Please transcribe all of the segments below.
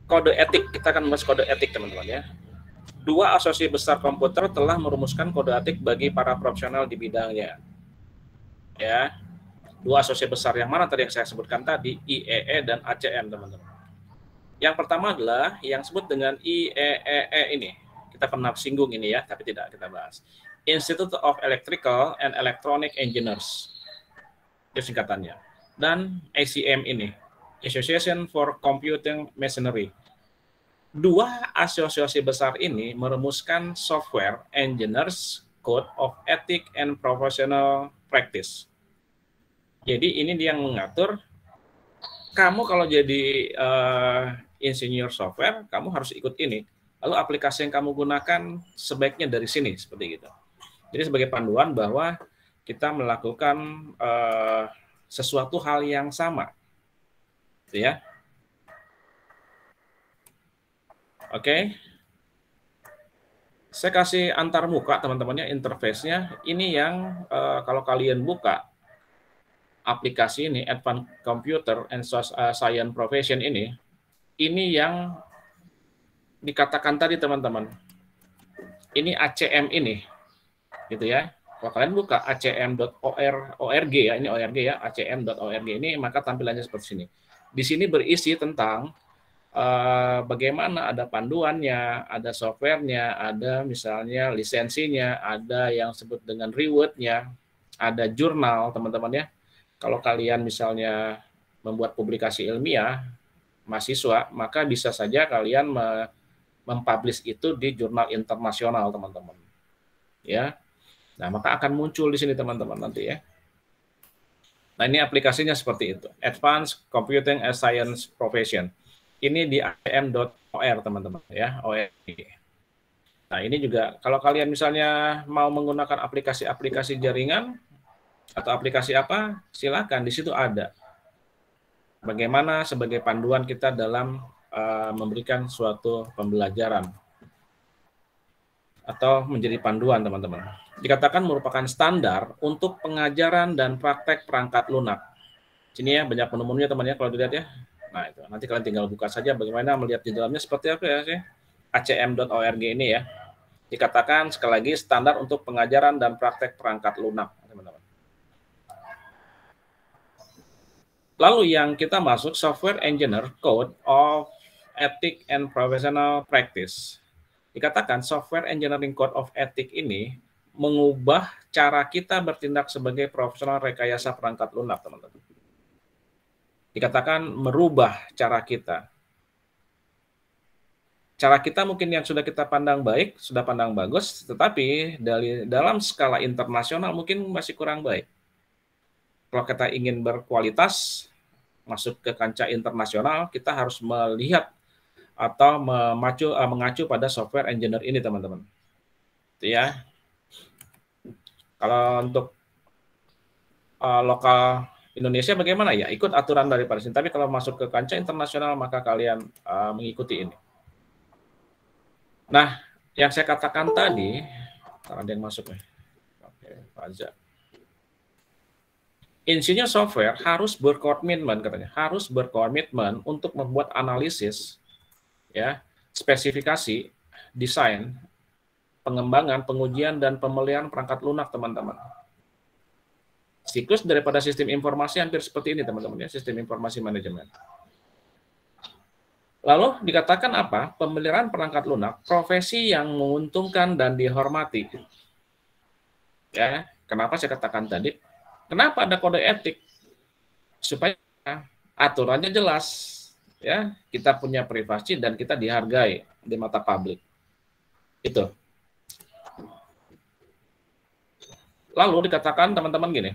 kode etik. Kita akan membahas kode etik, teman-teman ya. Dua asosiasi besar komputer telah merumuskan kode etik bagi para profesional di bidangnya. Ya, dua asosiasi besar yang mana tadi yang saya sebutkan tadi, IEE dan ACM, teman-teman. Yang pertama adalah yang disebut dengan IEEE ini. Kita pernah singgung ini ya, tapi tidak kita bahas. Institute of Electrical and Electronic Engineers. Itu singkatannya. Dan ACM ini, Association for Computing Machinery. Dua asosiasi besar ini merumuskan Software Engineers Code of Ethics and Professional Practice. Jadi ini dia yang mengatur, kamu kalau jadi insinyur software, kamu harus ikut ini. Lalu aplikasi yang kamu gunakan sebaiknya dari sini, seperti gitu. Jadi sebagai panduan bahwa kita melakukan sesuatu hal yang sama. Gitu ya. Oke. Saya kasih antar muka teman-temannya, interface-nya. Ini yang kalau kalian buka aplikasi ini, Advanced Computer and Science Profession ini yang dikatakan tadi teman-teman. Ini ACM ini, gitu ya. Kalau kalian buka acm.org ya, ini org ya, acm.org ini, maka tampilannya seperti ini. Di sini berisi tentang bagaimana ada panduannya, ada softwarenya, ada misalnya lisensinya, ada yang disebut dengan reward-nya, ada jurnal, teman-teman ya. Kalau kalian misalnya membuat publikasi ilmiah, mahasiswa, maka bisa saja kalian mempublish itu di jurnal internasional, teman-teman. Ya. Nah, maka akan muncul di sini, teman-teman, nanti ya. Nah, ini aplikasinya seperti itu. Advanced Computing and Science Profession. Ini di acm.or, teman-teman ya, ORG. Nah, ini juga kalau kalian misalnya mau menggunakan aplikasi-aplikasi jaringan atau aplikasi apa, silakan, di situ ada. Bagaimana sebagai panduan kita dalam memberikan suatu pembelajaran atau menjadi panduan, teman-teman. Dikatakan merupakan standar untuk pengajaran dan praktek perangkat lunak. Sini ya, banyak menu-menunya teman ya, kalau dilihat ya. Nah, itu nanti kalian tinggal buka saja bagaimana melihat di dalamnya seperti apa ya, acm.org ini ya. Dikatakan sekali lagi standar untuk pengajaran dan praktek perangkat lunak, teman-teman. Lalu yang kita masuk Software Engineer Code of Ethics and Professional Practice. Dikatakan Software Engineering Code of Ethics ini mengubah cara kita bertindak sebagai profesional rekayasa perangkat lunak, teman-teman. Dikatakan merubah cara kita. Cara kita mungkin yang sudah kita pandang baik, sudah pandang bagus, tetapi dalam skala internasional mungkin masih kurang baik. Kalau kita ingin berkualitas, masuk ke kancah internasional, kita harus melihat atau mengacu pada software engineer ini, teman-teman. Itu ya. Kalau untuk lokal Indonesia bagaimana ya? Ikut aturan dari sini. Tapi kalau masuk ke kancah internasional, maka kalian mengikuti ini. Nah, yang saya katakan tadi, ada yang masuk nih. Oke, Faza. Insinyur software harus berkomitmen, katanya, harus berkomitmen untuk membuat analisis, ya, spesifikasi, desain, pengembangan, pengujian, dan pemeliharaan perangkat lunak, teman-teman. Siklus daripada sistem informasi hampir seperti ini, teman-teman, ya, sistem informasi manajemen. Lalu dikatakan apa? Pemeliharaan perangkat lunak, profesi yang menguntungkan dan dihormati. Ya, kenapa saya katakan tadi? Kenapa ada kode etik? Supaya aturannya jelas, ya, kita punya privasi dan kita dihargai di mata publik. Itu. Lalu dikatakan teman-teman gini,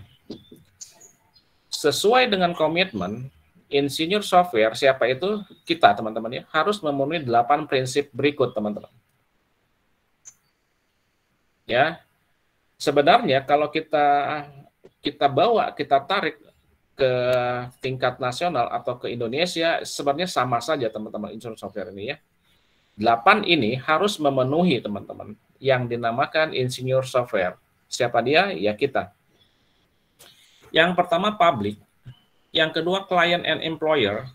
sesuai dengan komitmen insinyur software, siapa itu? Kita, teman-teman ya, harus memenuhi 8 prinsip berikut, teman-teman. Ya, sebenarnya kalau kita bawa, kita tarik ke tingkat nasional atau ke Indonesia, sebenarnya sama saja, teman-teman, insinyur software ini ya. 8 ini harus memenuhi, teman-teman, yang dinamakan insinyur software. Siapa dia? Ya kita. Yang pertama public, yang kedua client and employer,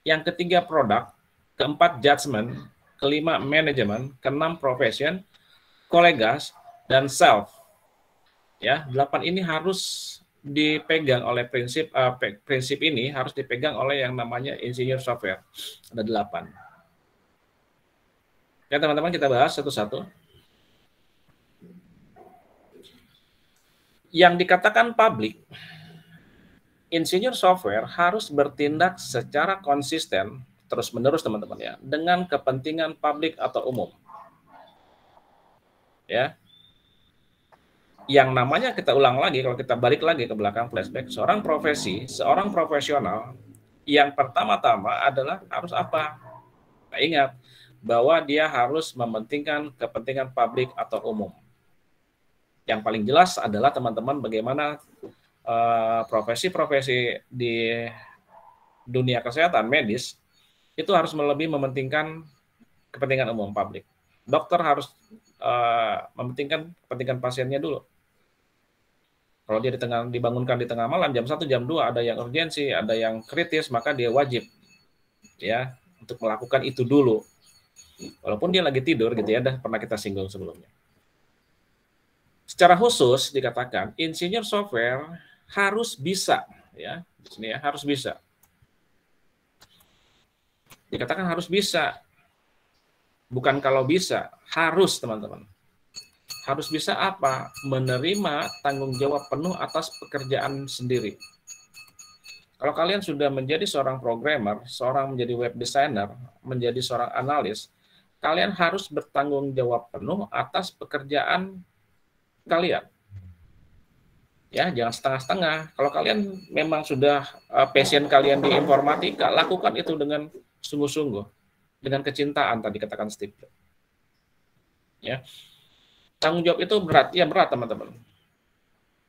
yang ketiga product, keempat judgment, kelima manajemen, keenam profession, kolegas, dan self. Ya, 8 ini harus dipegang oleh prinsip ini harus dipegang oleh yang namanya engineer software. Ada 8. Ya, teman-teman, kita bahas satu-satu. Yang dikatakan public, engineer software harus bertindak secara konsisten terus-menerus, teman-teman, ya, dengan kepentingan publik atau umum. Ya. Yang namanya, kita ulang lagi, kalau kita balik lagi ke belakang flashback, seorang profesional yang pertama-tama adalah harus apa? Nah, ingat bahwa dia harus mementingkan kepentingan publik atau umum. Yang paling jelas adalah, teman-teman, bagaimana profesi-profesi di dunia kesehatan medis itu harus lebih mementingkan kepentingan umum publik. Dokter harus mementingkan kepentingan pasiennya dulu. Kalau dia dibangunkan di tengah malam, jam 1, jam 2, ada yang urgensi, ada yang kritis, maka dia wajib ya untuk melakukan itu dulu. Walaupun dia lagi tidur gitu ya, dah pernah kita singgung sebelumnya. Secara khusus dikatakan engineer software harus bisa, ya, di sini ya, harus bisa. Dikatakan harus bisa. Bukan kalau bisa, harus, teman-teman. Harus bisa apa? Menerima tanggung jawab penuh atas pekerjaan sendiri. Kalau kalian sudah menjadi seorang programmer, seorang menjadi web designer, menjadi seorang analis, kalian harus bertanggung jawab penuh atas pekerjaan kalian. Ya, jangan setengah-setengah. Kalau kalian memang sudah passion kalian di informatika, lakukan itu dengan sungguh-sungguh, dengan kecintaan, tadi katakan Steve. Ya. Tanggung jawab itu berat, ya berat, teman-teman.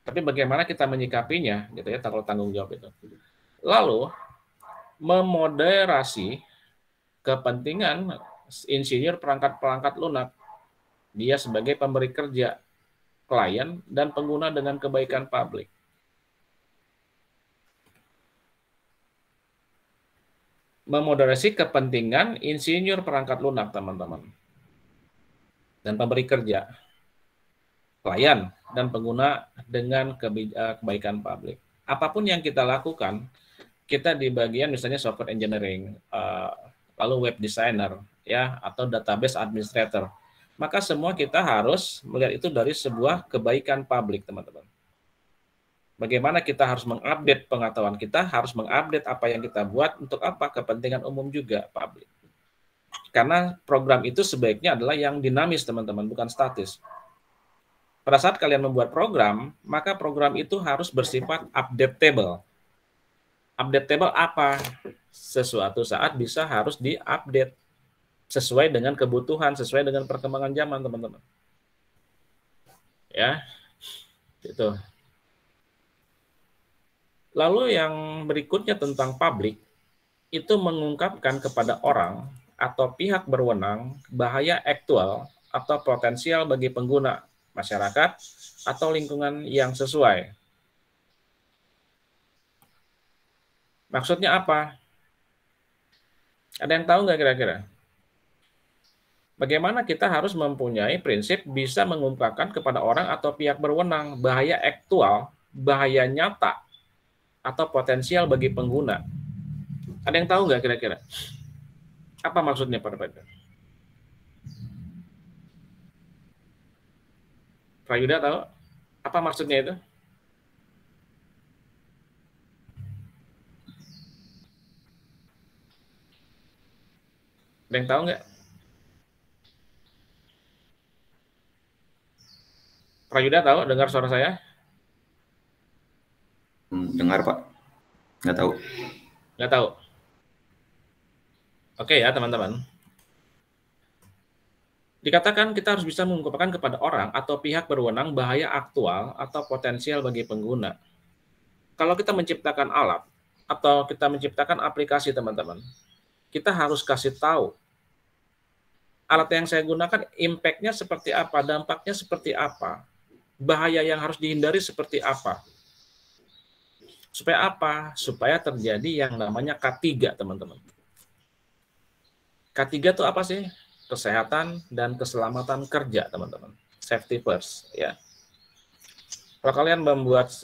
Tapi bagaimana kita menyikapinya, gitu ya, kalau tanggung jawab itu. Lalu memoderasi kepentingan insinyur perangkat lunak. Dia sebagai pemberi kerja, klien, dan pengguna dengan kebaikan publik. Memoderasi kepentingan insinyur perangkat lunak, teman-teman, dan pemberi kerja, klien, dan pengguna dengan kebaikan publik. Apapun yang kita lakukan, kita di bagian misalnya software engineering, lalu web designer, ya, atau database administrator, maka semua kita harus melihat itu dari sebuah kebaikan publik, teman-teman. Bagaimana kita harus mengupdate pengetahuan kita, harus mengupdate apa yang kita buat, untuk apa? Kepentingan umum juga, publik. Karena program itu sebaiknya adalah yang dinamis, teman-teman, bukan statis. Pada saat kalian membuat program, maka program itu harus bersifat updatable. Updatable apa? Sesuatu saat bisa harus diupdate sesuai dengan kebutuhan, sesuai dengan perkembangan zaman, teman-teman. Ya, itu. Lalu yang berikutnya tentang publik, itu mengungkapkan kepada orang atau pihak berwenang bahaya aktual atau potensial bagi pengguna, masyarakat, atau lingkungan yang sesuai. Maksudnya apa? Ada yang tahu nggak kira-kira? Bagaimana kita harus mempunyai prinsip bisa mengungkapkan kepada orang atau pihak berwenang bahaya aktual, bahaya nyata, atau potensial bagi pengguna. Ada yang tahu nggak kira-kira? Apa maksudnya, Pak? Prayuda tahu? Apa maksudnya itu? Ada yang tahu nggak? Prayuda tahu? Dengar suara saya? Dengar, Pak. Nggak tahu. Nggak tahu. Oke ya, teman-teman. Dikatakan kita harus bisa mengungkapkan kepada orang atau pihak berwenang bahaya aktual atau potensial bagi pengguna. Kalau kita menciptakan alat atau kita menciptakan aplikasi, teman-teman, kita harus kasih tahu alat yang saya gunakan impact-nya seperti apa, dampaknya seperti apa, bahaya yang harus dihindari seperti apa. Supaya apa? Supaya terjadi yang namanya K3, teman-teman. K3 itu apa sih? Kesehatan dan keselamatan kerja, teman-teman. Safety first, ya. Kalau kalian membuat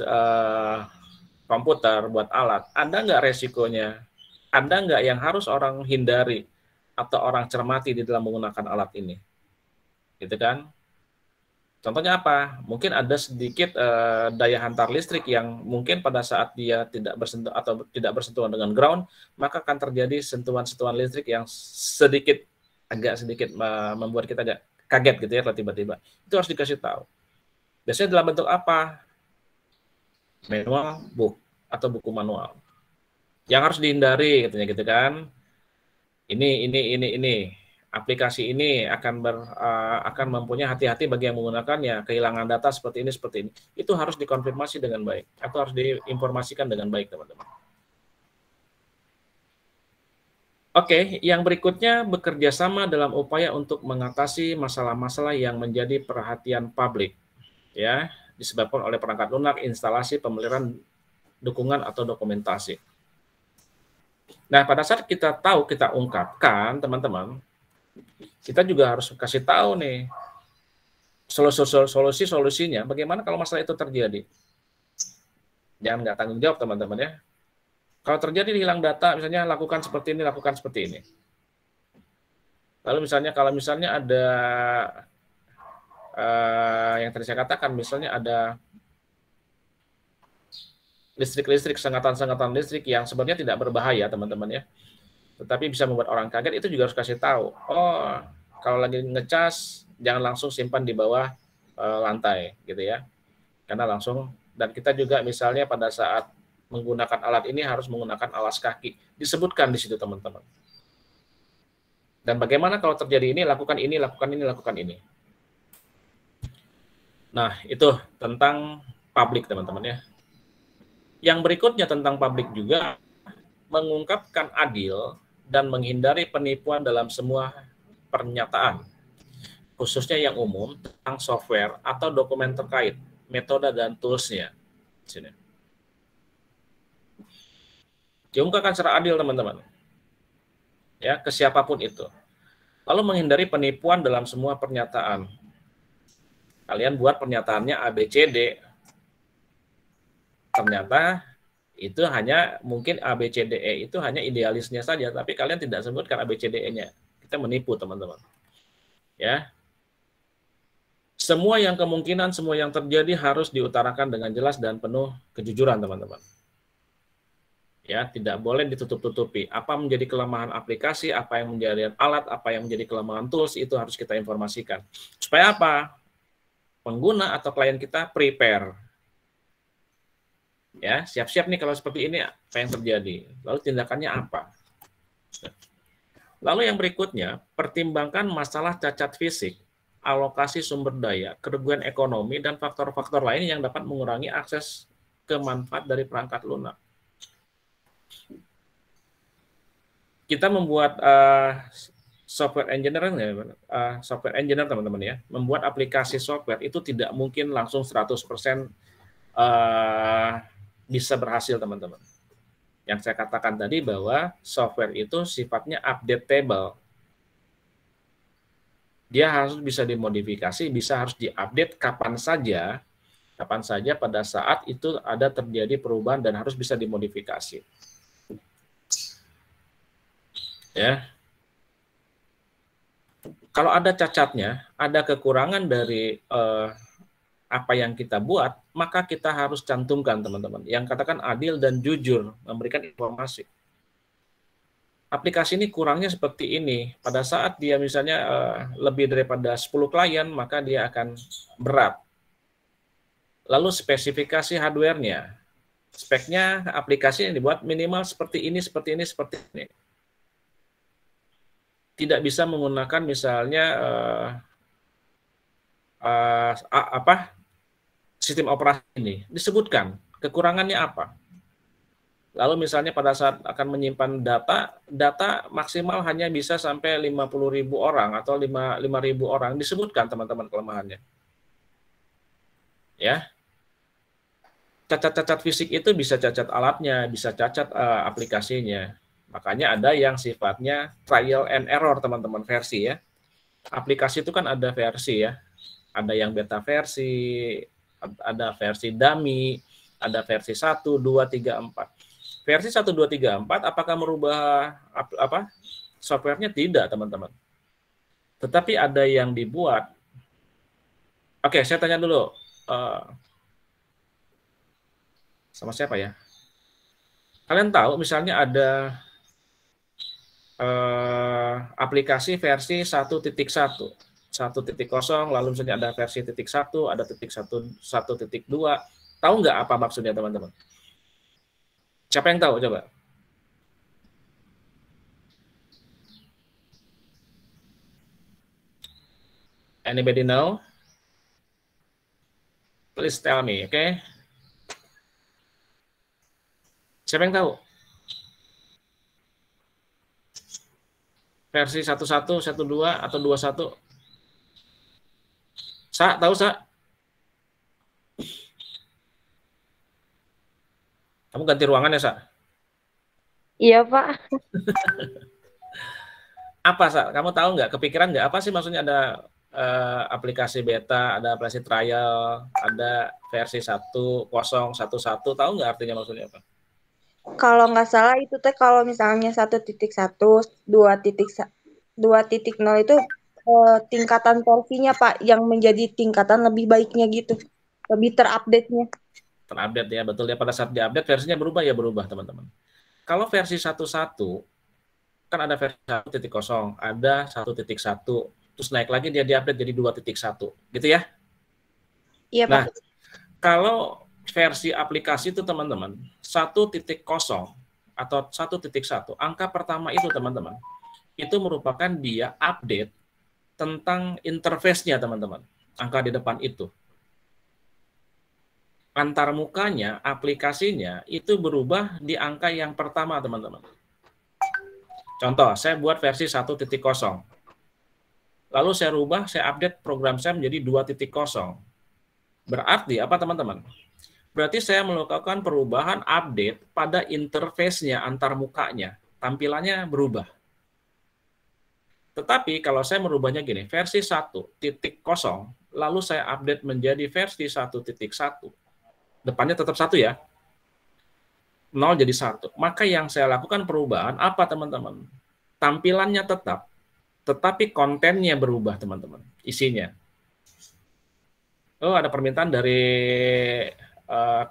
komputer, buat alat, ada nggak resikonya? Ada nggak yang harus orang hindari atau orang cermati di dalam menggunakan alat ini? Gitu kan? Contohnya apa? Mungkin ada sedikit daya hantar listrik yang mungkin pada saat dia tidak bersentuh atau tidak bersentuhan dengan ground, maka akan terjadi sentuhan-sentuhan listrik yang agak sedikit membuat kita agak kaget gitu ya kalau tiba-tiba. Itu harus dikasih tahu. Biasanya dalam bentuk apa? Manual book atau buku manual. Yang harus dihindari katanya gitu kan. Ini. Aplikasi ini akan mempunyai hati-hati bagi yang menggunakannya, kehilangan data seperti ini. Itu harus dikonfirmasi dengan baik, atau harus diinformasikan dengan baik, teman-teman. Oke, yang berikutnya bekerja sama dalam upaya untuk mengatasi masalah-masalah yang menjadi perhatian publik, ya, disebabkan oleh perangkat lunak, instalasi, pemeliharaan, dukungan atau dokumentasi. Nah, pada saat kita tahu, kita ungkapkan, teman-teman, kita juga harus kasih tahu nih solusinya. Bagaimana kalau masalah itu terjadi? Jangan nggak tanggung jawab, teman-teman ya. Kalau terjadi hilang data, misalnya lakukan seperti ini, lakukan seperti ini. Lalu misalnya kalau misalnya ada yang tadi saya katakan, misalnya ada listrik, sengatan listrik yang sebenarnya tidak berbahaya, teman-teman ya. Tetapi bisa membuat orang kaget, itu juga harus kasih tahu. Oh, kalau lagi ngecas, jangan langsung simpan di bawah lantai, gitu ya. Karena langsung, dan kita juga misalnya pada saat menggunakan alat ini harus menggunakan alas kaki. Disebutkan di situ, teman-teman. Dan bagaimana kalau terjadi ini, lakukan ini, lakukan ini, lakukan ini. Nah, itu tentang publik, teman-teman ya. Yang berikutnya tentang publik juga, mengungkapkan adil dan menghindari penipuan dalam semua pernyataan, khususnya yang umum tentang software atau dokumen terkait, metode dan tools-nya. Sini. Diungkapkan secara adil, teman-teman. Ya, ke siapapun itu. Lalu menghindari penipuan dalam semua pernyataan. Kalian buat pernyataannya ABCD. Ternyata itu hanya mungkin ABCDE itu hanya idealisnya saja, tapi kalian tidak sebutkan ABCDE-nya. Kita menipu, teman-teman. Ya. Semua yang kemungkinan, semua yang terjadi harus diutarakan dengan jelas dan penuh kejujuran, teman-teman. Ya, tidak boleh ditutup-tutupi. Apa menjadi kelemahan aplikasi, apa yang menjadi alat, apa yang menjadi kelemahan tools, itu harus kita informasikan. Supaya apa? Pengguna atau klien kita prepare. Ya, siap-siap nih kalau seperti ini apa yang terjadi. Lalu tindakannya apa? Lalu yang berikutnya, pertimbangkan masalah cacat fisik, alokasi sumber daya, kerugian ekonomi, dan faktor-faktor lain yang dapat mengurangi akses ke manfaat dari perangkat lunak. Kita membuat software engineer, teman-teman ya, membuat aplikasi software itu tidak mungkin langsung 100% bisa berhasil, teman-teman. Yang saya katakan tadi bahwa software itu sifatnya updatable. Dia harus bisa dimodifikasi, harus diupdate kapan saja pada saat itu ada terjadi perubahan dan harus bisa dimodifikasi. Ya. Kalau ada cacatnya, ada kekurangan dari apa yang kita buat, maka kita harus cantumkan, teman-teman. Yang katakan adil dan jujur, memberikan informasi. Aplikasi ini kurangnya seperti ini. Pada saat dia misalnya lebih daripada 10 klien, maka dia akan berat. Lalu spesifikasi hardware-nya. Speknya aplikasi yang dibuat minimal seperti ini. Tidak bisa menggunakan misalnya sistem operasi ini. Disebutkan kekurangannya apa. Lalu misalnya pada saat akan menyimpan data maksimal hanya bisa sampai 50.000 orang atau 5.000 orang. Disebutkan, teman-teman, kelemahannya. Ya. Cacat-cacat fisik itu bisa cacat alatnya, bisa cacat aplikasinya. Makanya ada yang sifatnya trial and error, teman-teman, versi ya. Aplikasi itu kan ada versi ya. Ada yang beta versi, ada versi dummy, ada versi 1, 2, 3, 4. Versi 1, 2, 3, 4 apakah merubah softwarenya? Tidak, teman-teman. Tetapi ada yang dibuat. Oke, saya tanya dulu. Sama siapa ya? Kalian tahu misalnya ada aplikasi versi 1.1, 1.0, lalu misalnya ada versi 1, ada 1.2. Tahu nggak apa maksudnya, teman-teman? Siapa yang tahu? Coba. Anybody know? Please tell me, oke? Okay? Siapa yang tahu? Versi 11, 12, atau 21? Sa, tahu Sa? Kamu ganti ruangan ya, Sa? Iya, Pak. Apa, Sa? Kamu tahu nggak? Kepikiran nggak? Apa sih maksudnya ada aplikasi beta, ada aplikasi trial, ada versi 1.0, 1.1, tahu nggak artinya maksudnya apa? Kalau nggak salah itu teh kalau misalnya 1.1, 2.0 itu tingkatan versinya, Pak, yang menjadi tingkatan lebih baiknya gitu, lebih terupdate-nya. Terupdate ya, betul ya. Pada saat diupdate versinya berubah ya, berubah, teman-teman. Kalau versi 1.1 kan ada versi 1.0, ada 1.1, terus naik lagi dia diupdate jadi 2.1, gitu ya. Iya, Pak. Nah, kalau versi aplikasi itu, teman-teman, 1.0 atau 1.1, angka pertama itu, teman-teman, itu merupakan dia update tentang interface-nya, teman-teman. Angka di depan itu. Antar mukanya, aplikasinya, itu berubah di angka yang pertama, teman-teman. Contoh, saya buat versi 1.0. Lalu saya rubah, saya update program saya menjadi 2.0. Berarti apa, teman-teman? Berarti saya melakukan perubahan update pada interface-nya, antar mukanya. Tampilannya berubah. Tetapi kalau saya merubahnya gini, versi 1.0, lalu saya update menjadi versi 1.1. Depannya tetap 1 ya. 0 jadi 1. Maka yang saya lakukan perubahan apa, teman-teman? Tampilannya tetap, tetapi kontennya berubah, teman-teman. Isinya. Oh, ada permintaan dari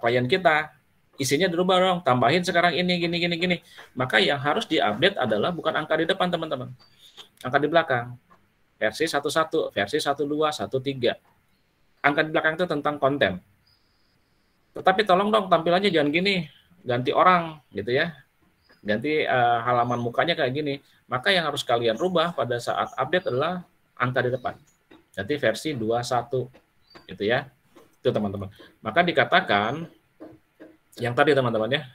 klien kita. Isinya dirubah dong, tambahin sekarang ini, gini. Maka yang harus diupdate adalah bukan angka di depan, teman-teman. Angka di belakang. Versi 1.1, versi 1.2, 1.3. Angka di belakang itu tentang konten. Tetapi tolong dong tampilannya jangan gini, ganti orang gitu ya. Ganti halaman mukanya kayak gini. Maka yang harus kalian rubah pada saat update adalah angka di depan. Jadi versi 21 gitu ya. Itu, teman-teman. Maka dikatakan yang tadi, teman-teman ya.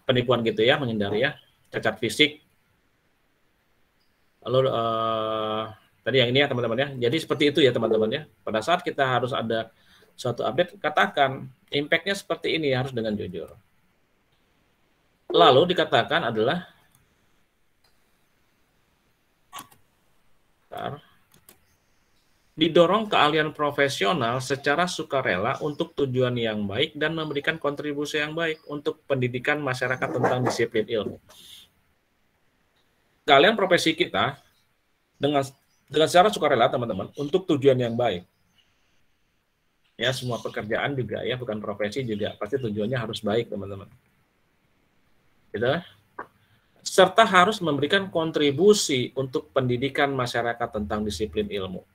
Penipuan gitu ya, menghindari ya, cacat fisik. Lalu tadi yang ini ya, teman-teman ya. Jadi seperti itu ya, teman-teman ya. Pada saat kita harus ada suatu update, katakan impact-nya seperti ini, harus dengan jujur. Lalu dikatakan adalah didorong keahlian profesional secara sukarela untuk tujuan yang baik dan memberikan kontribusi yang baik untuk pendidikan masyarakat tentang disiplin ilmu. Keahlian profesi kita dengan secara sukarela, teman-teman, untuk tujuan yang baik. Ya, semua pekerjaan juga ya, bukan profesi juga, pasti tujuannya harus baik, teman-teman. Gitu. Serta harus memberikan kontribusi untuk pendidikan masyarakat tentang disiplin ilmu.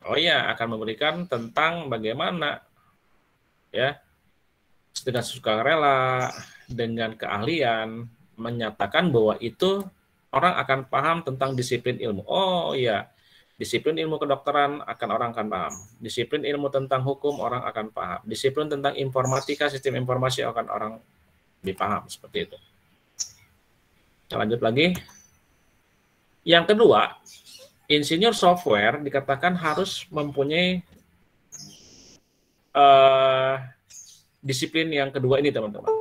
Oh iya, akan memberikan tentang bagaimana ya dengan sukarela, dengan keahlian, menyatakan bahwa itu orang akan paham tentang disiplin ilmu. Oh iya, disiplin ilmu kedokteran orang akan paham. Disiplin ilmu tentang hukum orang akan paham. Disiplin tentang informatika, sistem informasi akan orang dipaham, seperti itu. Kita lanjut lagi. Yang kedua, insinyur software dikatakan harus mempunyai disiplin yang kedua ini, teman-teman.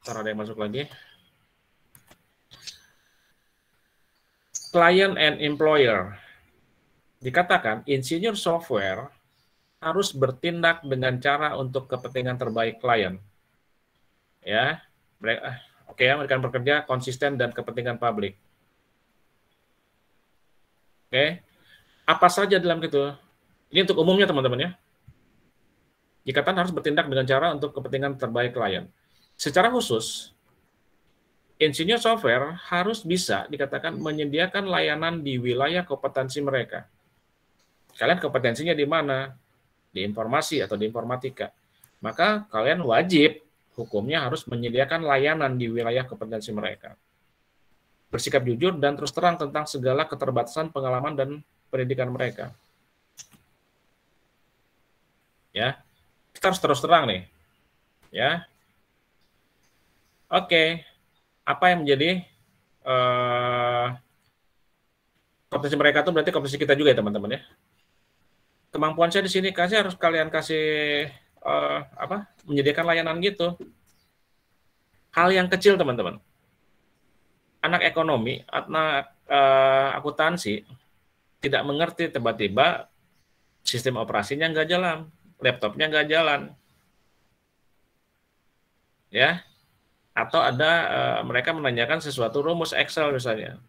Ntar ada yang masuk lagi. Client and employer. Dikatakan insinyur software harus bertindak dengan cara untuk kepentingan terbaik klien. Ya, mereka mereka bekerja konsisten dan kepentingan publik. Apa saja dalam itu? Ini untuk umumnya, teman-teman ya. Dikatakan harus bertindak dengan cara untuk kepentingan terbaik klien. Secara khusus, insinyur software harus bisa dikatakan menyediakan layanan di wilayah kompetensi mereka. Kalian kompetensinya di mana? Di informasi atau di informatika. Maka kalian wajib hukumnya harus menyediakan layanan di wilayah kompetensi mereka. Bersikap jujur dan terus terang tentang segala keterbatasan pengalaman dan pendidikan mereka. Ya, kita harus terus terang nih. Ya, oke. Apa yang menjadi kompetensi mereka itu berarti kompetensi kita juga ya, teman-teman ya. Kemampuan saya di sini harus kalian kasih menyediakan layanan gitu. Hal yang kecil, teman-teman. Anak ekonomi, anak akuntansi tidak mengerti, tiba-tiba sistem operasinya nggak jalan, laptopnya nggak jalan, ya. Atau ada mereka menanyakan sesuatu rumus Excel misalnya.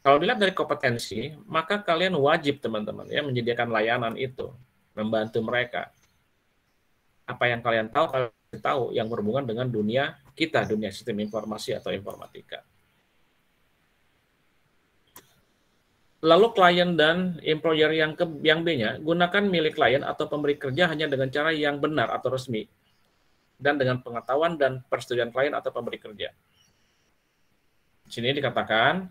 Kalau dilihat dari kompetensi, maka kalian wajib, teman-teman, ya, menyediakan layanan itu, membantu mereka. Apa yang kalian tahu yang berhubungan dengan dunia kita, dunia sistem informasi atau informatika. Lalu klien dan employer yang B-nya, gunakan milik klien atau pemberi kerja hanya dengan cara yang benar atau resmi, dan dengan pengetahuan dan persetujuan klien atau pemberi kerja. Sini dikatakan,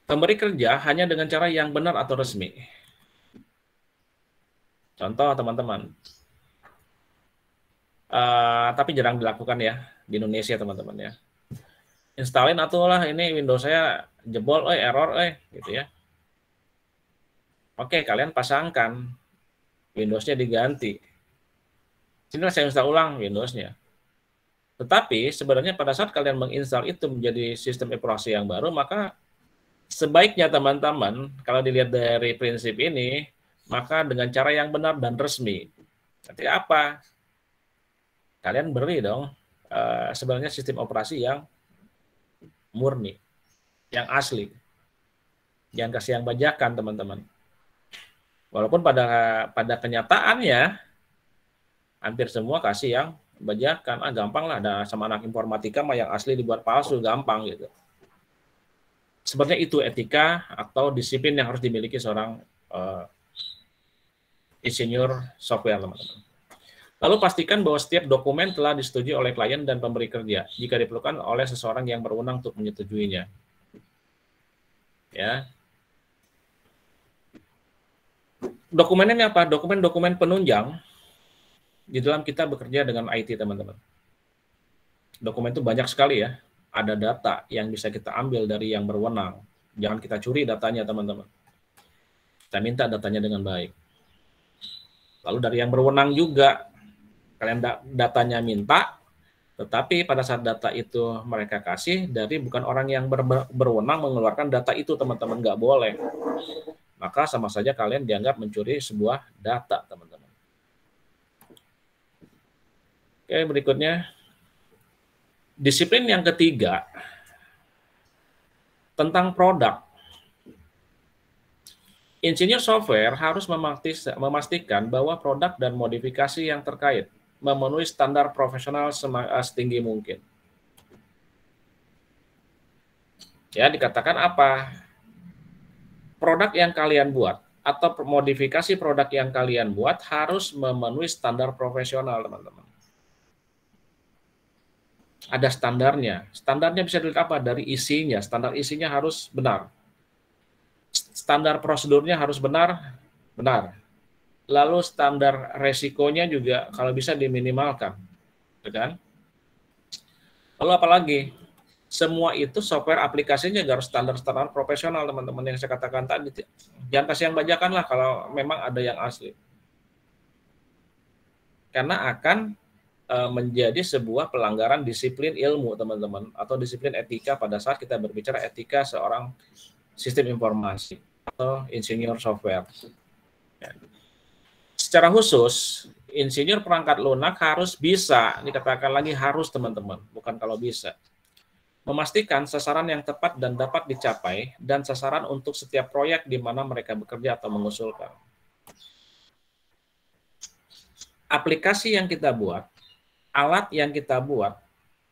pemberi kerja hanya dengan cara yang benar atau resmi. Contoh, teman-teman. Tapi jarang dilakukan ya di Indonesia, teman-teman ya. Installin atulah ini Windows saya jebol, error, gitu ya. Oke, kalian pasangkan Windows-nya diganti. Sini saya install ulang Windows-nya. Tetapi sebenarnya pada saat kalian menginstal itu menjadi sistem operasi yang baru, maka sebaiknya teman-teman, kalau dilihat dari prinsip ini, maka dengan cara yang benar dan resmi. Nanti apa? Kalian beri dong sebenarnya sistem operasi yang murni, yang asli. Jangan kasih yang bajakan, teman-teman. Walaupun pada kenyataannya, hampir semua kasih yang bajakan. Gampang lah, ada sama anak informatika mah yang asli dibuat palsu, gampang gitu. Sebenarnya itu etika atau disiplin yang harus dimiliki seorang insinyur software, teman-teman. Lalu pastikan bahwa setiap dokumen telah disetujui oleh klien dan pemberi kerja jika diperlukan oleh seseorang yang berwenang untuk menyetujuinya. Ya. Dokumennya apa? Dokumen-dokumen penunjang di dalam kita bekerja dengan IT, teman-teman. Dokumen itu banyak sekali ya. Ada data yang bisa kita ambil dari yang berwenang. Jangan kita curi datanya, teman-teman. Kita minta datanya dengan baik. Lalu dari yang berwenang juga, kalian datanya minta, tetapi pada saat data itu mereka kasih, dari bukan orang yang berwenang mengeluarkan data itu, teman-teman, nggak boleh. Maka sama saja kalian dianggap mencuri sebuah data, teman-teman. Oke, berikutnya. Disiplin yang ketiga, tentang produk. Insinyur software harus memastikan bahwa produk dan modifikasi yang terkait memenuhi standar profesional setinggi mungkin. Ya, dikatakan apa? Produk yang kalian buat atau modifikasi produk yang kalian buat harus memenuhi standar profesional, teman-teman. Ada standarnya. Standarnya bisa dilihat apa? Dari isinya. Standar isinya harus benar. Standar prosedurnya harus benar. Lalu standar resikonya juga kalau bisa diminimalkan. Kan? Lalu apa lagi? semua itu software aplikasinya harus standar-standar profesional, teman-teman, yang saya katakan tadi. Jangan kasih yang bajakan lah kalau memang ada yang asli. Karena akan menjadi sebuah pelanggaran disiplin ilmu, teman-teman, atau disiplin etika pada saat kita berbicara etika seorang sistem informasi atau insinyur software. Ya. Secara khusus, insinyur perangkat lunak harus bisa, dikatakan lagi harus, teman-teman, bukan kalau bisa, memastikan sasaran yang tepat dan dapat dicapai, dan sasaran untuk setiap proyek di mana mereka bekerja atau mengusulkan. Aplikasi yang kita buat, alat yang kita buat,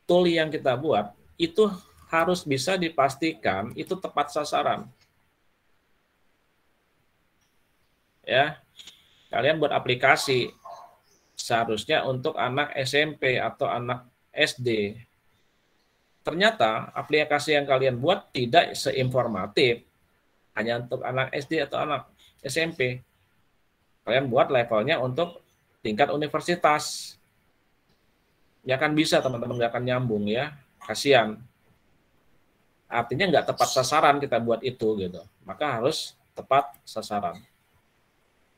tool yang kita buat, itu harus bisa dipastikan itu tepat sasaran. Ya, kalian buat aplikasi seharusnya untuk anak SMP atau anak SD. Ternyata aplikasi yang kalian buat tidak seinformatif hanya untuk anak SD atau anak SMP. Kalian buat levelnya untuk tingkat universitas. Ya kan bisa, teman-teman, nggak akan nyambung ya, kasihan. Artinya nggak tepat sasaran kita buat itu gitu. Maka harus tepat sasaran.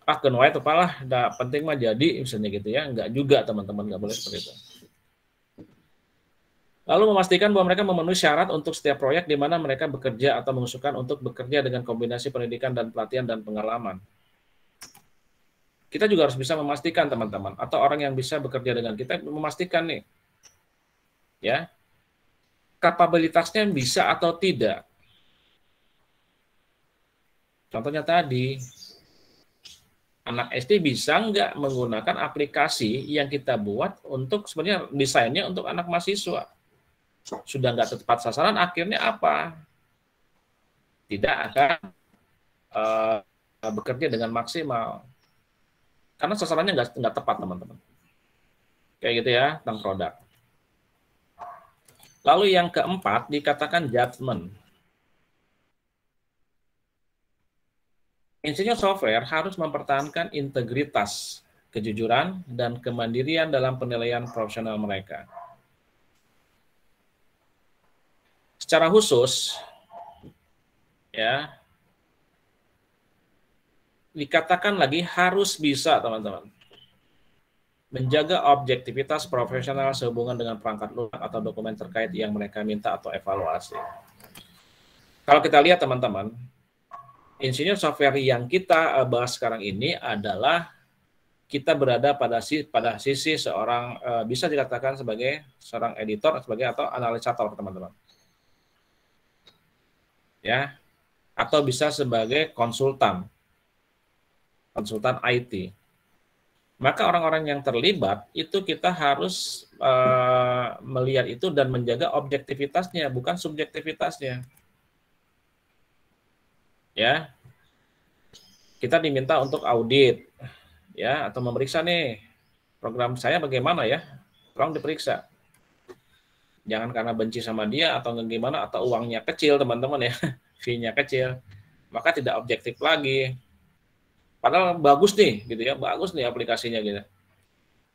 Kenway itu palah, nggak penting mah jadi misalnya gitu ya, nggak juga, teman-teman, nggak boleh seperti itu. Lalu memastikan bahwa mereka memenuhi syarat untuk setiap proyek di mana mereka bekerja atau mengusulkan untuk bekerja dengan kombinasi pendidikan dan pelatihan dan pengalaman. Kita juga harus bisa memastikan, teman-teman, atau orang yang bisa bekerja dengan kita memastikan nih, ya, kapabilitasnya bisa atau tidak. Contohnya tadi, anak SD bisa nggak menggunakan aplikasi yang kita buat untuk sebenarnya desainnya untuk anak mahasiswa. Sudah nggak tepat sasaran, akhirnya apa? Tidak akan bekerja dengan maksimal. Karena sasarannya nggak tepat, teman-teman. Kayak gitu ya, tentang produk. Lalu yang keempat dikatakan judgment. Insinyur software harus mempertahankan integritas, kejujuran, dan kemandirian dalam penilaian profesional mereka. Secara khusus, ya, dikatakan lagi harus bisa, teman-teman, menjaga objektivitas profesional sehubungan dengan perangkat lunak atau dokumen terkait yang mereka minta atau evaluasi. Kalau kita lihat, teman-teman, insinyur software yang kita bahas sekarang ini adalah kita berada pada sisi seorang, bisa dikatakan sebagai seorang editor, sebagai atau analisator, teman-teman. Ya, atau bisa sebagai konsultan IT. Maka orang-orang yang terlibat itu kita harus melihat itu dan menjaga objektivitasnya, bukan subjektivitasnya. Ya, kita diminta untuk audit, ya, atau memeriksa nih program saya bagaimana ya, tolong diperiksa. Jangan karena benci sama dia atau gimana, atau uangnya kecil, teman-teman ya, fee-nya kecil, maka tidak objektif lagi. Padahal bagus nih, gitu ya, bagus nih aplikasinya gitu.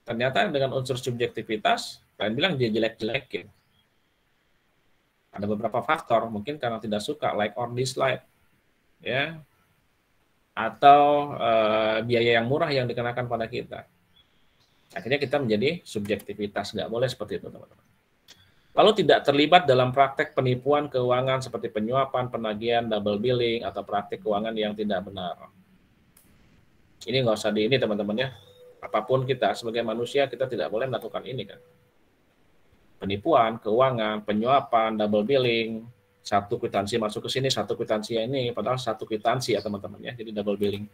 Ternyata dengan unsur subjektivitas, kalian bilang dia jelek-jelekin. Ada beberapa faktor, mungkin karena tidak suka, like or dislike, ya, atau biaya yang murah yang dikenakan pada kita. Akhirnya kita menjadi subjektivitas, nggak boleh seperti itu, teman-teman. Lalu tidak terlibat dalam praktek penipuan keuangan seperti penyuapan, penagihan, double billing, atau praktek keuangan yang tidak benar. Ini nggak usah ini, teman-teman ya. Apapun kita sebagai manusia, kita tidak boleh melakukan ini kan. Penipuan, keuangan, penyuapan, double billing, satu kwitansi masuk ke sini, satu kwitansi ini, padahal satu kwitansi ya, teman-teman ya. Jadi double billing.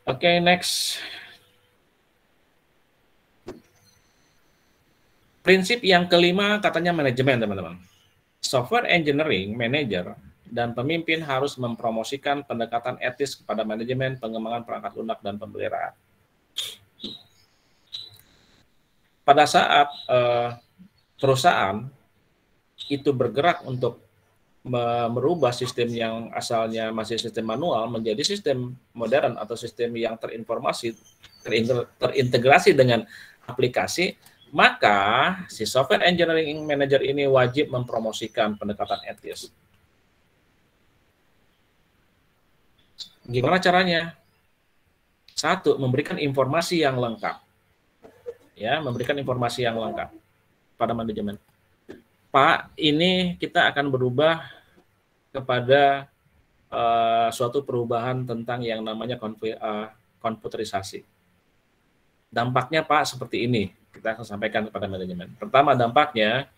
Oke, next. Prinsip yang kelima katanya manajemen, teman-teman. Software engineering manager dan pemimpin harus mempromosikan pendekatan etis kepada manajemen, pengembangan perangkat lunak, dan pemeliharaan. Pada saat perusahaan itu bergerak untuk merubah sistem yang asalnya masih sistem manual menjadi sistem modern atau sistem yang terinformasi, terintegrasi dengan aplikasi, Maka si software engineering manager ini wajib mempromosikan pendekatan etis. Gimana caranya? Satu, memberikan informasi yang lengkap. Ya, memberikan informasi yang lengkap pada manajemen. Pak, ini kita akan berubah kepada suatu perubahan tentang yang namanya komputerisasi. Dampaknya Pak seperti ini, kita akan sampaikan kepada manajemen. Pertama, dampaknya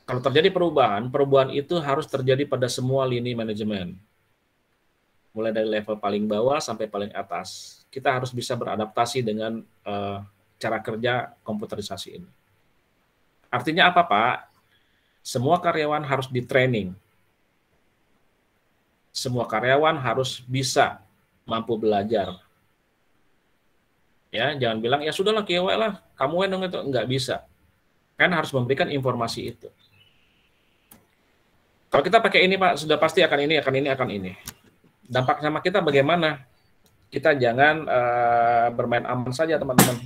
kalau terjadi perubahan itu harus terjadi pada semua lini manajemen. Mulai dari level paling bawah sampai paling atas. Kita harus bisa beradaptasi dengan cara kerja komputerisasi ini. Artinya apa, Pak? Semua karyawan harus di-training. Semua karyawan harus bisa mampu belajar. Ya, jangan bilang ya sudahlah kieu lah, kamu dong itu, enggak bisa. Kan harus memberikan informasi itu. Kalau kita pakai ini, Pak, sudah pasti akan ini, akan ini, akan ini. Dampak sama kita bagaimana? Kita jangan bermain aman saja, teman-teman.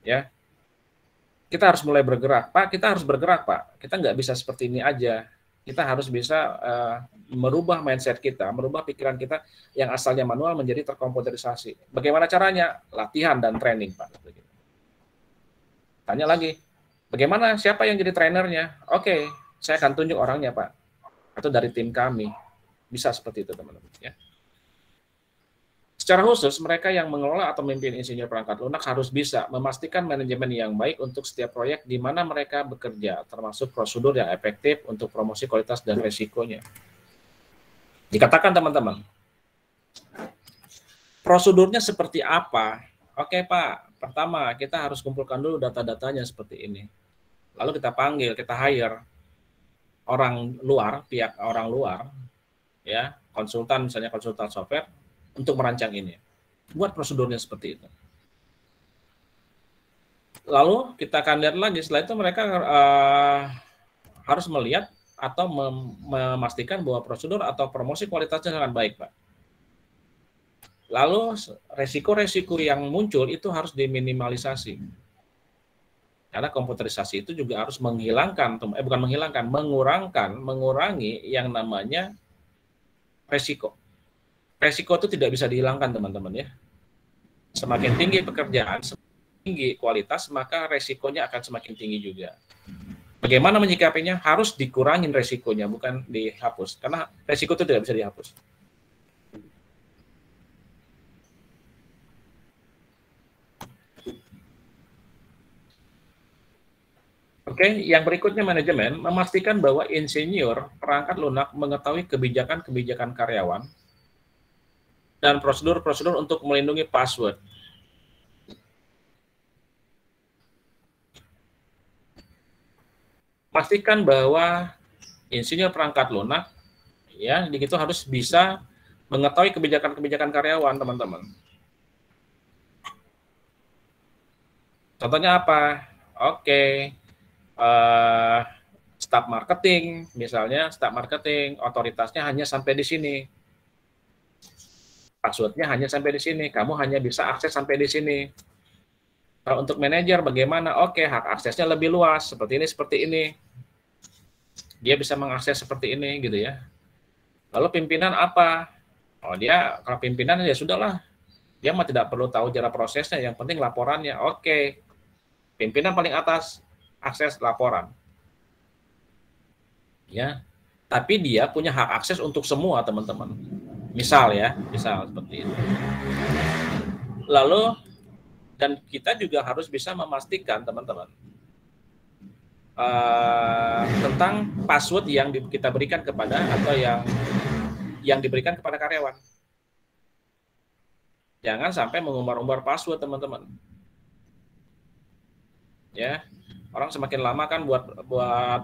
Ya, kita harus mulai bergerak, Pak. Kita harus bergerak, Pak. Kita nggak bisa seperti ini aja. Kita harus bisa merubah mindset kita, merubah pikiran kita yang asalnya manual menjadi terkomputerisasi. Bagaimana caranya? Latihan dan training, Pak. Tanya lagi, bagaimana? Siapa yang jadi trainernya? Oke, saya akan tunjuk orangnya, Pak. Atau dari tim kami. Bisa seperti itu, teman-teman. Ya. Secara khusus, mereka yang mengelola atau memimpin insinyur perangkat lunak harus bisa memastikan manajemen yang baik untuk setiap proyek di mana mereka bekerja, termasuk prosedur yang efektif untuk promosi kualitas dan resikonya. Dikatakan, teman-teman, prosedurnya seperti apa? Oke, Pak. Pertama, kita harus kumpulkan dulu data-datanya seperti ini. Lalu kita panggil, kita hire orang luar, pihak orang luar, ya, konsultan, misalnya konsultan software, untuk merancang ini. Buat prosedurnya seperti itu. Lalu kita akan lihat lagi, setelah itu mereka harus melihat atau memastikan bahwa prosedur atau promosi kualitasnya sangat baik, Pak. Lalu resiko-resiko yang muncul itu harus diminimalisasi. Karena komputerisasi itu juga harus mengurangi yang namanya resiko. Resiko itu tidak bisa dihilangkan, teman-teman, ya. Semakin tinggi pekerjaan, semakin tinggi kualitas, maka resikonya akan semakin tinggi juga. Bagaimana menyikapinya? Harus dikurangin resikonya, bukan dihapus. Karena resiko itu tidak bisa dihapus. Oke, yang berikutnya manajemen memastikan bahwa insinyur perangkat lunak mengetahui kebijakan-kebijakan karyawan dan prosedur-prosedur untuk melindungi password. Pastikan bahwa insinyur perangkat lunak, ya, begitu harus bisa mengetahui kebijakan-kebijakan karyawan, teman-teman. Contohnya apa? Oke, staf marketing, misalnya staf marketing, otoritasnya hanya sampai di sini. Passwordnya hanya sampai di sini, kamu hanya bisa akses sampai di sini. Kalau untuk manajer bagaimana? Oke, hak aksesnya lebih luas, seperti ini. Dia bisa mengakses seperti ini, gitu ya. Lalu pimpinan apa? Oh, dia kalau pimpinan ya sudahlah. Dia mah tidak perlu tahu cara prosesnya, yang penting laporannya. Oke. Pimpinan paling atas akses laporan. Ya. Tapi dia punya hak akses untuk semua, teman-teman. Misal seperti itu. Lalu dan kita juga harus bisa memastikan, teman-teman, tentang password yang kita berikan kepada atau yang diberikan kepada karyawan. Jangan sampai mengumbar-umbar password, teman-teman. Ya, orang semakin lama kan buat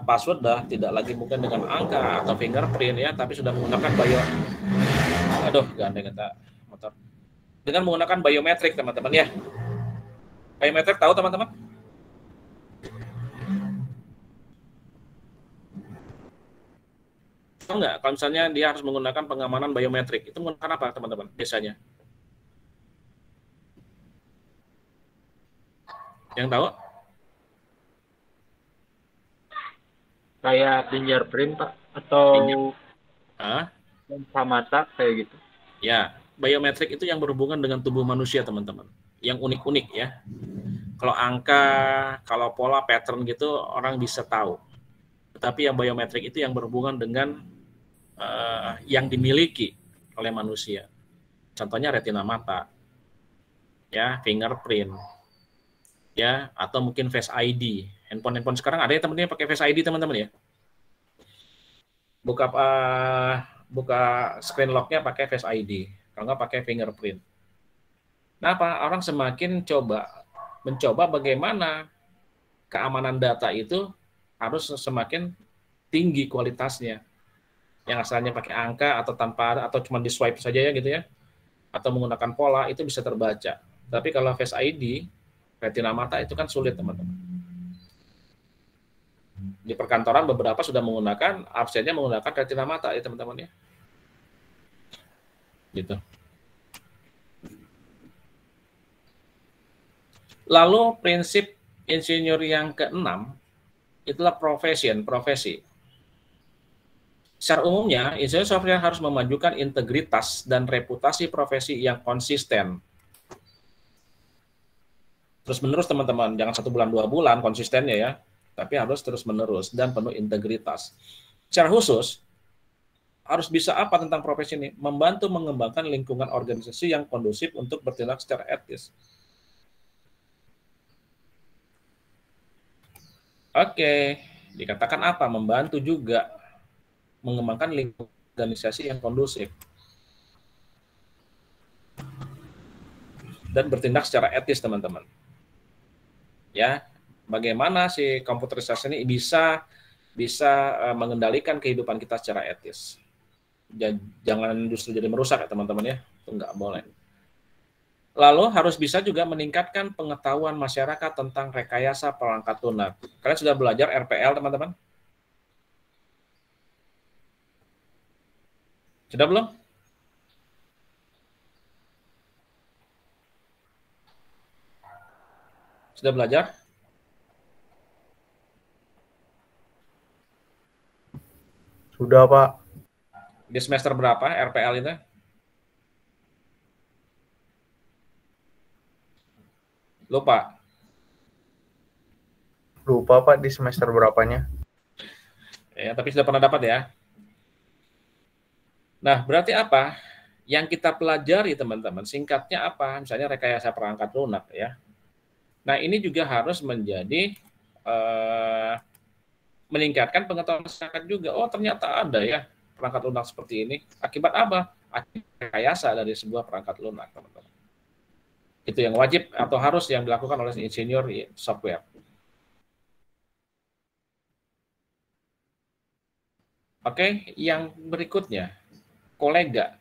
password dah tidak lagi mungkin dengan angka atau fingerprint, ya, tapi sudah menggunakan gandeng kita motor. Dengan menggunakan biometrik, teman-teman, ya. Biometrik tahu, teman-teman? Tahu nggak? Kalau misalnya dia harus menggunakan pengamanan biometrik, itu menggunakan apa, teman-teman? Biasanya, Yang tahu? Kayak fingerprint Pak atau lensa mata kayak gitu. Ya, biometrik itu yang berhubungan dengan tubuh manusia, teman-teman. Yang unik-unik ya. Kalau angka, kalau pola, pattern gitu orang bisa tahu. Tetapi yang biometrik itu yang berhubungan dengan yang dimiliki oleh manusia. Contohnya retina mata, ya, fingerprint, ya, atau mungkin Face ID. Handphone sekarang ada ya teman-teman pakai Face ID teman-teman ya. Buka screen lock-nya pakai Face ID, kalau nggak pakai fingerprint. Nah, orang semakin mencoba bagaimana keamanan data itu harus semakin tinggi kualitasnya. Yang asalnya pakai angka atau tanpa atau cuma di swipe saja ya gitu ya, atau menggunakan pola itu bisa terbaca. Tapi kalau Face ID, retina mata itu kan sulit teman-teman. Di perkantoran beberapa sudah menggunakan, absennya menggunakan retina mata ya teman-teman ya. Gitu. Lalu prinsip insinyur yang keenam itulah profesi. Secara umumnya, insinyur software harus memajukan integritas dan reputasi profesi yang konsisten. Terus-menerus teman-teman, jangan 1 bulan 2 bulan konsistennya ya, tapi harus terus-menerus dan penuh integritas. Secara khusus, harus bisa apa tentang profesi ini? Membantu mengembangkan lingkungan organisasi yang kondusif untuk bertindak secara etis. Oke, dikatakan apa? Membantu juga mengembangkan lingkungan organisasi yang kondusif dan bertindak secara etis, teman-teman. Ya, bagaimana si komputerisasi ini bisa mengendalikan kehidupan kita secara etis. Jangan justru jadi merusak ya teman-teman ya, itu nggak boleh. Lalu harus bisa juga meningkatkan pengetahuan masyarakat tentang rekayasa perangkat lunak. Kalian sudah belajar RPL teman-teman? Sudah belum? Sudah belajar? Sudah Pak. Di semester berapa RPL itu? Lupa Pak di semester berapanya. Ya, tapi sudah pernah dapat ya. Nah, berarti apa? Yang kita pelajari teman-teman, singkatnya apa? Misalnya rekayasa perangkat lunak ya. Nah, ini juga harus menjadi meningkatkan pengetahuan masyarakat juga. Oh, ternyata ada ya perangkat lunak seperti ini. Akibat apa? Akibat rekayasa dari sebuah perangkat lunak, teman-teman. Itu yang wajib atau harus yang dilakukan oleh insinyur software. Oke, yang berikutnya, kolega.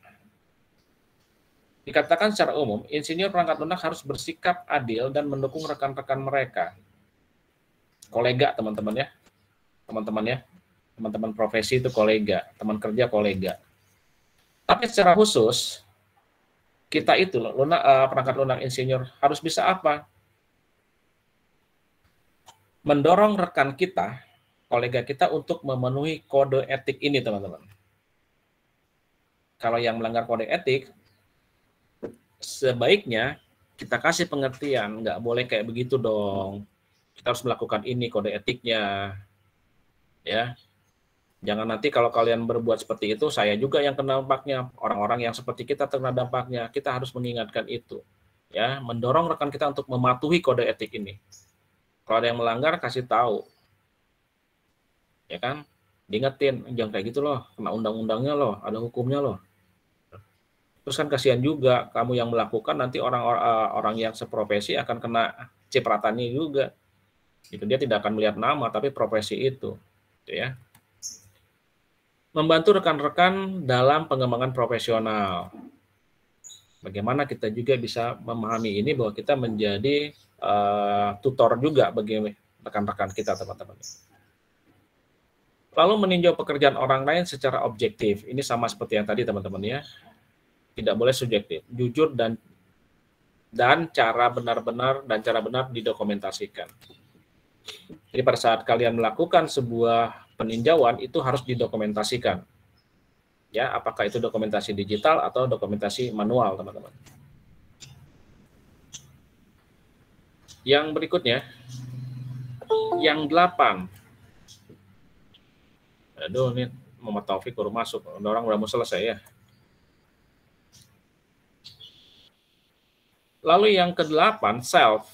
Dikatakan secara umum, insinyur perangkat lunak harus bersikap adil dan mendukung rekan-rekan mereka. Kolega, teman-teman ya. Teman-teman profesi itu kolega, teman kerja kolega. Tapi secara khusus, kita itu perangkat lunak insinyur harus bisa apa? Mendorong rekan kita, kolega kita untuk memenuhi kode etik ini, teman-teman. Kalau yang melanggar kode etik, sebaiknya kita kasih pengertian, nggak boleh kayak begitu dong. Kita harus melakukan ini kode etiknya, ya. Jangan nanti kalau kalian berbuat seperti itu, saya juga yang kena dampaknya. Orang-orang yang seperti kita terkena dampaknya. Kita harus mengingatkan itu. Ya, mendorong rekan kita untuk mematuhi kode etik ini. Kalau ada yang melanggar, kasih tahu. Ya kan? Diingetin, jangan kayak gitu loh. Kena undang-undangnya loh, ada hukumnya loh. Terus kan kasihan juga, kamu yang melakukan nanti orang yang seprofesi akan kena cipratannya juga. Itu dia tidak akan melihat nama, tapi profesi itu. Gitu ya. Membantu rekan-rekan dalam pengembangan profesional. Bagaimana kita juga bisa memahami ini bahwa kita menjadi tutor juga bagi rekan-rekan kita, teman-teman. Lalu meninjau pekerjaan orang lain secara objektif. Ini sama seperti yang tadi, teman-teman ya. Tidak boleh subjektif, jujur dan dan cara benar didokumentasikan. Jadi pada saat kalian melakukan sebuah peninjauan itu harus didokumentasikan. Ya, apakah itu dokumentasi digital atau dokumentasi manual, teman-teman. Yang berikutnya, yang 8. Aduh, ini Muhammad Taufik baru masuk. Orang udah mau selesai ya. Lalu yang ke-8, self.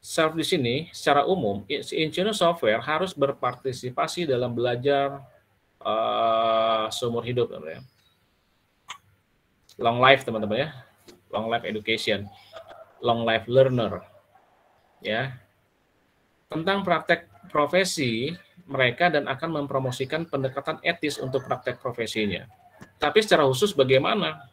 Self di sini secara umum, engineer software harus berpartisipasi dalam belajar seumur hidup, teman-teman ya. Long life, teman-teman ya. Long life education, long life learner. Ya. Tentang praktek profesi mereka dan akan mempromosikan pendekatan etis untuk praktek profesinya. Tapi secara khusus bagaimana?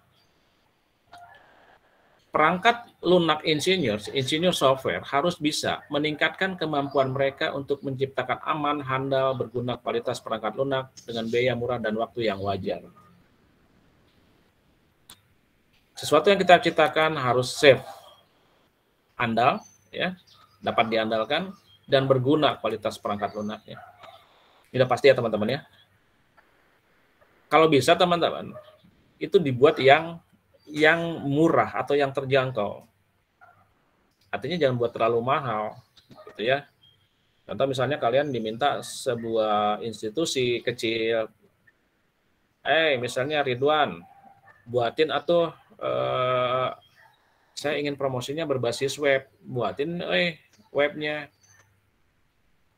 Perangkat lunak engineer software harus bisa meningkatkan kemampuan mereka untuk menciptakan aman, handal, berguna kualitas perangkat lunak dengan biaya murah dan waktu yang wajar. Sesuatu yang kita ciptakan harus safe, handal, ya, dapat diandalkan, dan berguna kualitas perangkat lunaknya. Ini pasti ya teman-teman ya. Kalau bisa teman-teman, itu dibuat yang murah atau yang terjangkau. Artinya jangan buat terlalu mahal, gitu ya. Contoh misalnya kalian diminta sebuah institusi kecil, misalnya Ridwan, buatin atau saya ingin promosinya berbasis web, buatin webnya.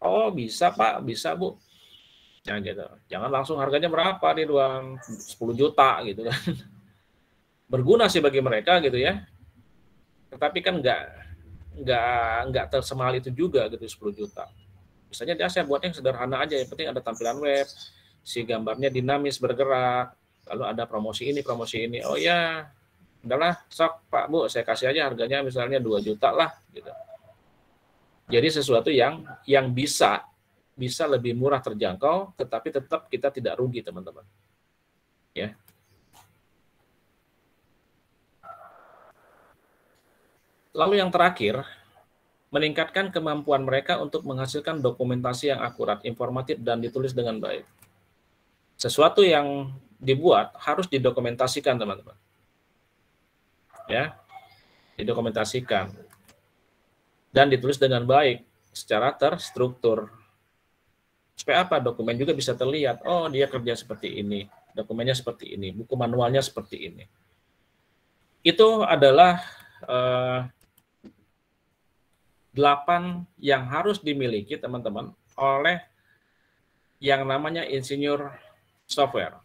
Oh bisa Pak, bisa Bu. Jangan langsung harganya berapa Ridwan, 10 juta gitu kan. Berguna sih bagi mereka gitu ya, tetapi kan nggak tersemahal itu juga gitu 10 juta. Misalnya saya buat yang sederhana aja, yang penting ada tampilan web, si gambarnya dinamis bergerak, lalu ada promosi ini. Oh ya, udahlah sok Pak Bu, saya kasih aja harganya misalnya 2 juta lah gitu. Jadi sesuatu yang bisa lebih murah terjangkau, tetapi tetap kita tidak rugi teman-teman. Ya. Lalu yang terakhir, meningkatkan kemampuan mereka untuk menghasilkan dokumentasi yang akurat, informatif, dan ditulis dengan baik. Sesuatu yang dibuat harus didokumentasikan, teman-teman. Ya, didokumentasikan. Dan ditulis dengan baik, secara terstruktur. Supaya apa? Dokumen juga bisa terlihat, oh dia kerja seperti ini, dokumennya seperti ini, buku manualnya seperti ini. Itu adalah 8 yang harus dimiliki teman-teman oleh yang namanya insinyur software.